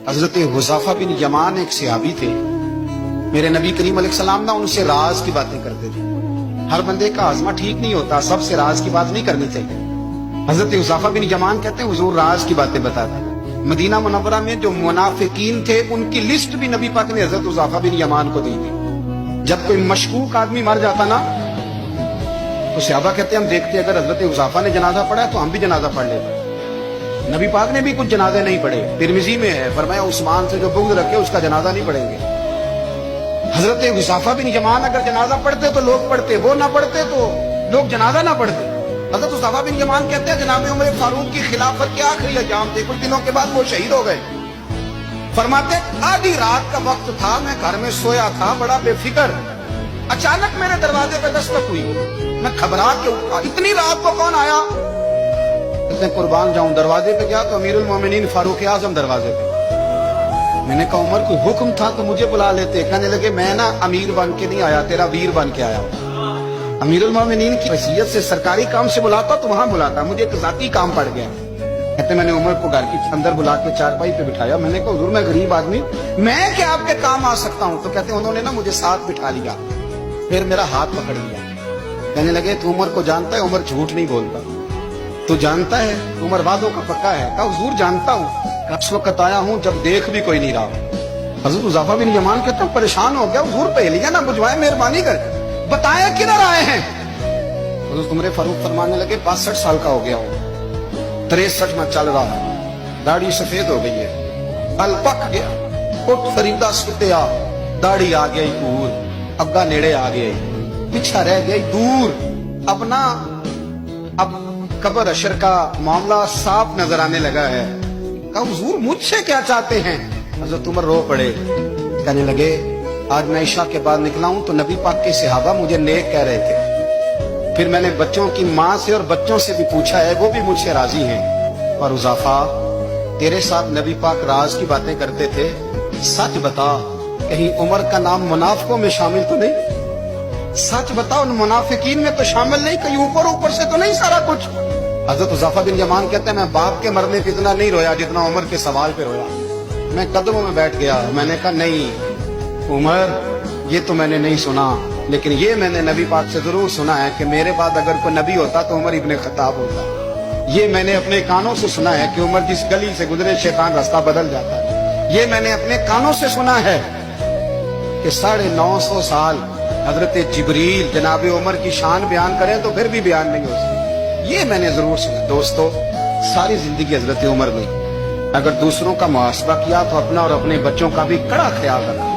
حضرت حذیفہ بن یمان ایک صحابی تھے، میرے نبی کریم علیہ السلام نہ ان سے راز کی باتیں کرتے تھے۔ ہر بندے کا ہاضمہ ٹھیک نہیں ہوتا، سب سے راز کی بات نہیں کرنی چاہیے۔ حضرت حذیفہ بن یمان کہتے ہیں حضور راز کی باتیں بتاتے ہیں۔ مدینہ منورہ میں جو منافقین تھے ان کی لسٹ بھی نبی پاک نے حضرت حذیفہ بن یمان کو دی تھی۔ جب کوئی مشکوک آدمی مر جاتا نا تو صحابہ کہتے ہیں ہم دیکھتے اگر حضرت حذیفہ نے جنازہ پڑھا ہے تو ہم بھی جنازہ پڑھ لیتے۔ نبی پاک نے بھی کچھ جنازے نہیں پڑھے، ترمذی میں ہے، فرمایا عثمان سے جو بغض رکھے اس کا جنازہ نہیں پڑھیں گے۔ حضرت حذیفہ بن یمان اگر جنازہ پڑھتے تو لوگ پڑھتے، وہ نہ پڑھتے تو لوگ جنازہ نہ پڑھتے۔ حضرت حذیفہ بن یمان کہتے ہیں جناب عمر فاروق کی خلافت کے آخری ایام تھے، کچھ دنوں کے بعد وہ شہید ہو گئے۔ فرماتے آدھی رات کا وقت تھا، میں گھر میں سویا تھا بڑا بے فکر، اچانک میرے دروازے پہ دستک ہوئی، میں گھبرا کے اٹھا، اتنی رات کو کون آیا؟ کہتے ہیں قربان جاؤں، دروازے پہ گیا تو امیر المومنین فاروق اعظم دروازے پہ۔ میں نے کہا عمر کوئی حکم تھا تو مجھے بلا لیتے۔ کہنے لگے میں نا امیر بن کے نہیں آیا، تیرا ویر بن کے آیا ہوں۔ امیر المومنین کی حیثیت سے سرکاری کام سے بلاتا تو وہاں بلاتا، مجھے ایک ذاتی کام پڑ گیا۔ کہتے میں نے عمر کو گھر کی اندر بلا کے چارپائی پہ بٹھایا، میں نے کہا حضور میں غریب آدمی، میں کیا آپ کے کام آ سکتا ہوں؟ تو کہتے ہیں انہوں نے نا مجھے ساتھ بٹھا لیا، پھر میرا ہاتھ پکڑ لیا، کہنے لگے تو عمر کو جانتا ہے؟ عمر جھوٹ نہیں بولتا، تو جانتا ہے عمر وعدوں کا پکا ہے؟ کہا حضور جانتا ہوں، اس وقت آیا ہوں جب دیکھ بھی کوئی نہیں رہا۔ حضرت حذیفہ بن یمان کہتے ہیں پریشان ہو گیا، حضور پہلیاں نہ بجھوائے، مہربانی کر بتائیں کدھر آئے ہیں؟ حضرت عمر فاروق فرمانے لگے 62 سال کا ہو گیا ہوں، 63 میں چل رہا ہے، داڑھی سفید ہو گئی ہے، بل پک گیا، اٹھ فریدا ستیا، داڑھی آ گئی دور، اگا نیڑے آ گئی، پیچھا رہ گئی دور، اب قبر اشر کا معاملہ صاف نظر آنے لگا ہے۔ کہا حضور مجھ سے کیا چاہتے ہیں؟ حضرت عمر رو پڑے، کہنے لگے آج میں عشاء کے بعد نکلا ہوں تو نبی پاک کے صحابہ مجھے نیک کہہ رہے تھے، پھر میں نے بچوں کی ماں سے اور بچوں سے بھی پوچھا ہے، وہ بھی مجھ سے راضی ہیں۔ اور حذیفہ تیرے ساتھ نبی پاک راز کی باتیں کرتے تھے، سچ بتا کہیں عمر کا نام منافقوں میں شامل تو نہیں؟ سچ بتا ان منافقین میں تو شامل نہیں، کہیں اوپر سے تو نہیں سارا کچھ؟ حضرت حذیفہ بن یمان کہتے ہیں میں باپ کے مرنے پہ اتنا نہیں رویا جتنا عمر کے سوال پہ رویا۔ میں قدموں میں بیٹھ گیا، میں نے کہا نہیں عمر یہ تو میں نے نہیں سنا، لیکن یہ میں نے نبی پاک سے ضرور سنا ہے کہ میرے بعد اگر کوئی نبی ہوتا تو عمر ابن خطاب ہوتا۔ یہ میں نے اپنے کانوں سے سنا ہے کہ عمر جس گلی سے گزرے شیطان راستہ بدل جاتا ہے۔ یہ میں نے اپنے کانوں سے سنا ہے کہ 950 سال حضرت جبریل جناب عمر کی شان بیان کریں تو پھر بھی بیان نہیں ہو سکتی۔ یہ میں نے ضرور سنا۔ دوستو ساری زندگی حضرت عمر نے اگر دوسروں کا محاسبہ کیا تو اپنا اور اپنے بچوں کا بھی کڑا خیال رکھا۔